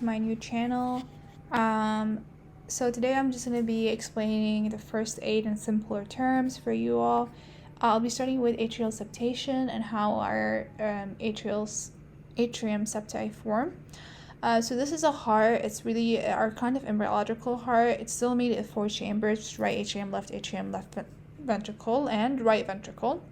to my new channel. So today I'm just going to be explaining the first aid in simpler terms for you all. I'll be starting with atrial septation and how our atrium septi form. So this is a heart. It's really our kind of embryological heart. It's still made of 4 chambers: right atrium, left ventricle, and right ventricle.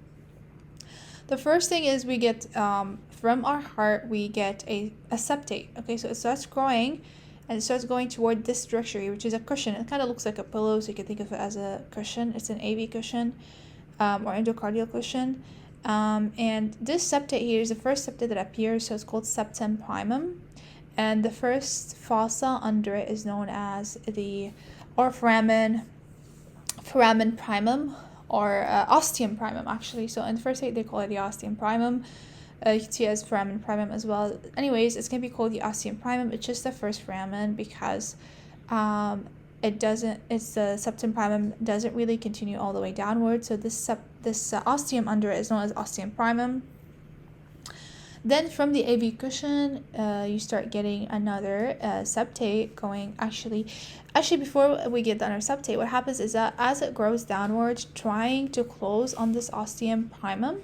The first thing is we get from our heart we get a septate. Okay, so it starts growing and it starts going toward this structure here, which is a cushion. It kind of looks like a pillow, so you can think of it as a cushion. It's an AV cushion or endocardial cushion. And this septate here is the first septate that appears, so it's called septum primum. And the first fossa under it is known as the foramen primum, or ostium primum, actually. So in the first aid they call it the ostium primum. You can see it as foramen primum as well. Anyways, it's going to be called the ostium primum. It's just the first foramen because the septum primum doesn't really continue all the way downward. So this ostium under it is known as ostium primum. Then from the AV cushion, you start getting another septate going. Actually, before we get the other septate, what happens is that as it grows downwards, trying to close on this ostium primum,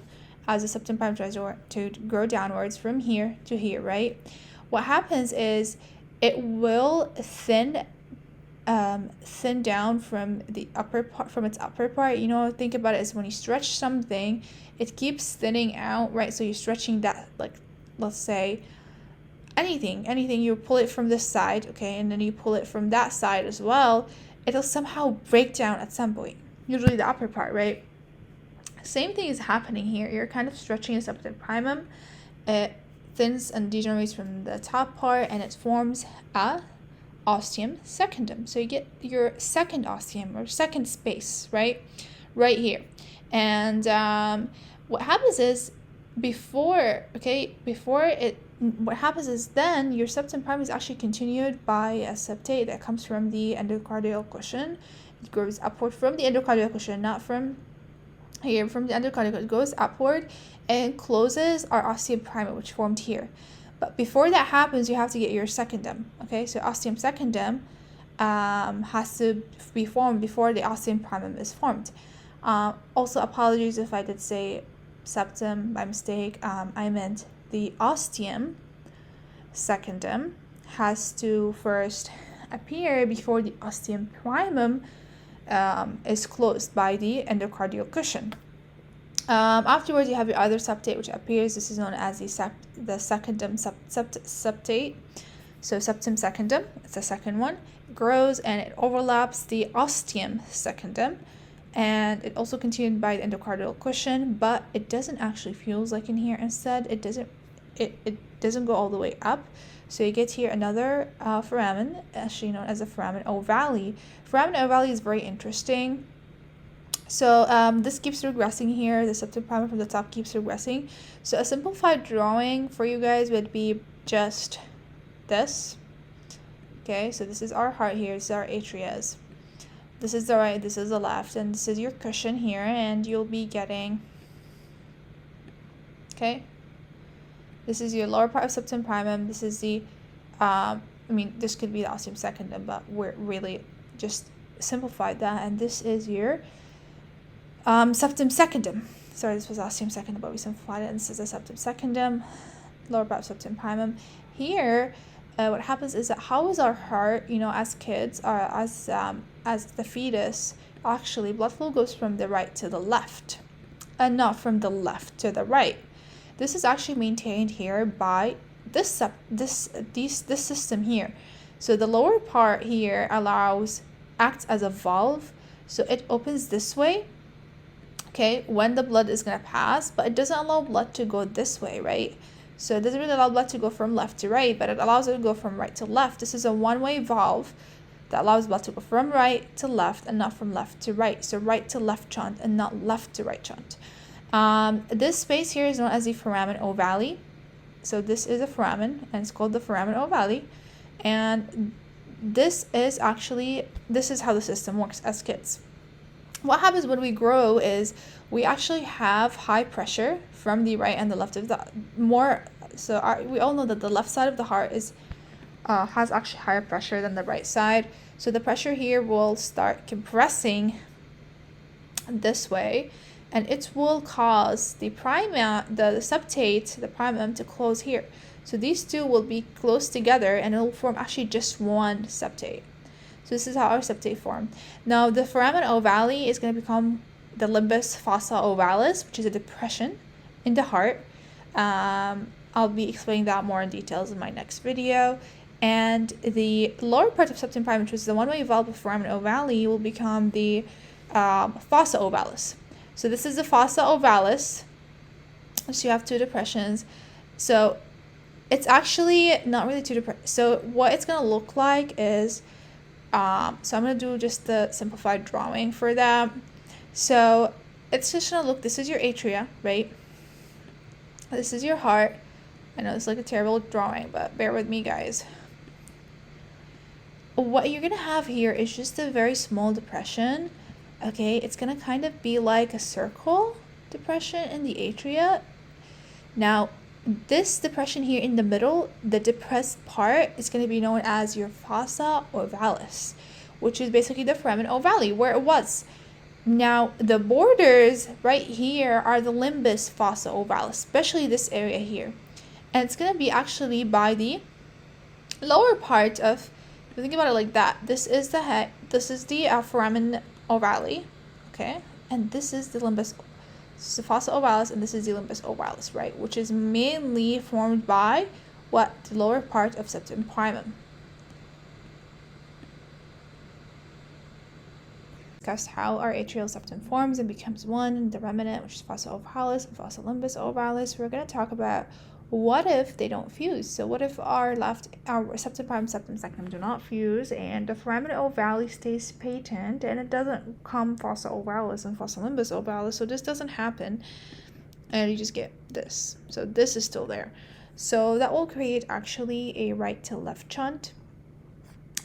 as the septum primum tries to grow downwards from here to here, right? What happens is it will thin down from the upper part, from its upper part. You know, think about it as when you stretch something, it keeps thinning out, right? So you're stretching that, like, let's say anything, you pull it from this side, okay, and then you pull it from that side as well, it'll somehow break down at some point, usually the upper part, right? Same thing is happening here. You're kind of stretching the septum primum. It thins and degenerates from the top part, and it forms a ostium secundum. So you get your second ostium, or second space, right here. And what happens is what happens is then your septum primum is actually continued by a septate that comes from the endocardial cushion. It grows upward from the endocardial cushion, not from here, from the endocardial cushion. It goes upward and closes our ostium primum, which formed here. But before that happens, you have to get your secundum. Okay, so ostium secundum has to be formed before the ostium primum is formed. Also, apologies if I did say septum by mistake. I meant the ostium secundum has to first appear before the ostium primum is closed by the endocardial cushion. Afterwards, you have your other septate, which appears. This is known as the secundum septate. So septum secundum, it's the second one. It grows and it overlaps the ostium secundum, and it also continued by the endocardial cushion, but it doesn't actually fuse like in here. Instead, it doesn't go all the way up. So you get here another foramen, actually known as a foramen ovale. Foramen ovale is very interesting. So this keeps regressing here. The septum primum from the top keeps regressing. So a simplified drawing for you guys would be just this. Okay, so this is our heart here. This is our atrias. This is the right, this is the left, and this is your cushion here, and you'll be getting, okay, this is your lower part of septum primum. This is the, this could be the ostium secundum, but we're really just simplified that, and this is your septum secundum. Sorry, this was ostium secundum, but we simplified it, and this is the septum secundum, lower part of septum primum. Here, what happens is that how is our heart, as kids, or as the fetus, actually blood flow goes from the right to the left and not from the left to the right. This is actually maintained here by this system here. So the lower part here acts as a valve, so it opens this way, okay, when the blood is going to pass, but it doesn't allow blood to go this way, right? So it doesn't really allow blood to go from left to right, but it allows it to go from right to left. This is a one-way valve that allows blood to go from right to left and not from left to right. So right to left shunt and not left to right shunt. This space here is known as the foramen ovale. So this is a foramen, and it's called the foramen ovale. And this is how the system works as kids. What happens when we grow is we actually have high pressure from the right and the left of the we all know that the left side of the heart is has actually higher pressure than the right side. So the pressure here will start compressing this way, and it will cause the septate, the primum, to close here. So these two will be close together and it will form actually just one septate. So this is how our septate form. Now the foramen ovale is going to become the limbus fossa ovalis, which is a depression in the heart. I'll be explaining that more in details in my next video. And the lower part of septum primum, which is the one-way valve of foramen ovale, will become the fossa ovalis. So this is the fossa ovalis. So you have two depressions. So it's actually not really two depressions. So what it's going to look like is, so I'm going to do just the simplified drawing for that. So it's just going to look, this is your atria, right? This is your heart. I know it's like a terrible drawing, but bear with me, guys. What you're going to have here is just a very small depression. Okay, it's going to kind of be like a circle depression in the atria. Now, this depression here in the middle, the depressed part, is going to be known as your fossa ovalis, which is basically the foramen ovale, where it was. Now, the borders right here are the limbus fossa ovalis, especially this area here. And it's going to be actually by the lower part of, if you think about it like that, this is the head, this is the foramen ovale, okay? And this is the limbus, this is the fossa ovalis, and this is the limbus ovalis, right? Which is mainly formed by what? The lower part of septum primum. Discussed how our atrial septum forms and becomes one, the remnant, which is fossa ovalis and fossa limbus ovalis. We're going to talk about what if they don't fuse. So what if our septum primum, septum secundum do not fuse, and the foramen ovale stays patent, and it doesn't come fossa ovalis and fossa limbus ovalis, so this doesn't happen, and you just get this. So this is still there. So that will create actually a right to left shunt.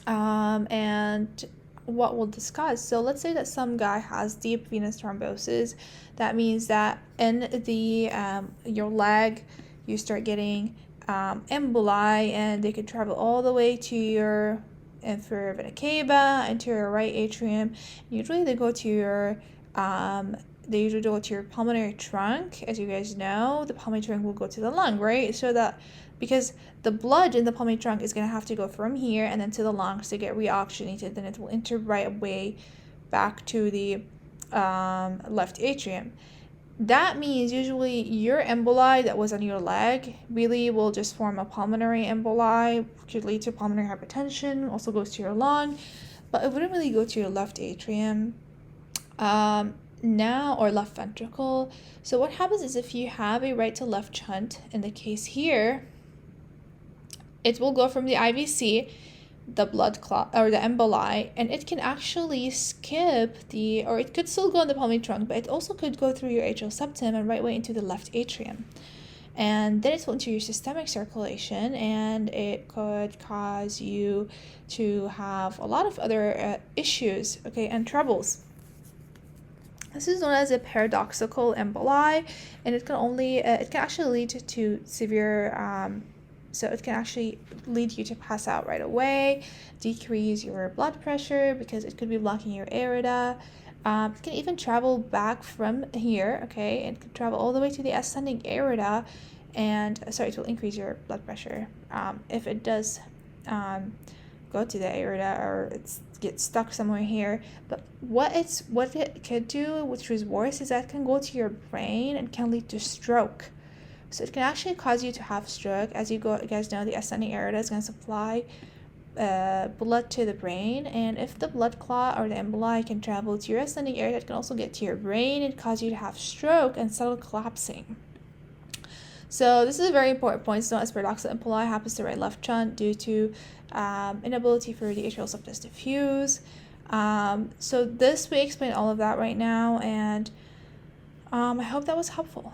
And what we'll discuss, so let's say that some guy has deep venous thrombosis. That means that in the your leg, you start getting emboli, and they could travel all the way to your inferior vena cava, into your right atrium. Usually they go to your pulmonary trunk. As you guys know, the pulmonary trunk will go to the lung, right? So that, because the blood in the pulmonary trunk is going to have to go from here and then to the lungs to get reoxygenated, then it will enter right away back to the left atrium. That means usually your emboli that was on your leg really will just form a pulmonary emboli, could lead to pulmonary hypertension, also goes to your lung, but it wouldn't really go to your left atrium now, or left ventricle. So what happens is, if you have a right to left shunt, in the case here, it will go from the IVC, the blood clot, or the emboli, and it can actually skip or it could still go in the pulmonary trunk, but it also could go through your atrial septum and right way into the left atrium. And then it will enter your systemic circulation, and it could cause you to have a lot of other issues, okay, and troubles. This is known as a paradoxical emboli, and it can actually lead to severe, so it can actually lead you to pass out right away, decrease your blood pressure because it could be blocking your aorta. It can even travel back from here, okay? It could travel all the way to the ascending aorta, and it will increase your blood pressure if it does go to the aorta, or it gets stuck somewhere here. But what it could do, which is worse, is that it can go to your brain and can lead to stroke. So it can actually cause you to have stroke. As you guys know, the ascending aorta is going to supply blood to the brain, and if the blood clot or the emboli can travel to your ascending aorta, it can also get to your brain and cause you to have stroke and settle collapsing. So this is a very important point. It's known as paradoxical emboli, happens to right left shunt due to inability for the atrial septus to fuse. So we explained all of that right now, and I hope that was helpful.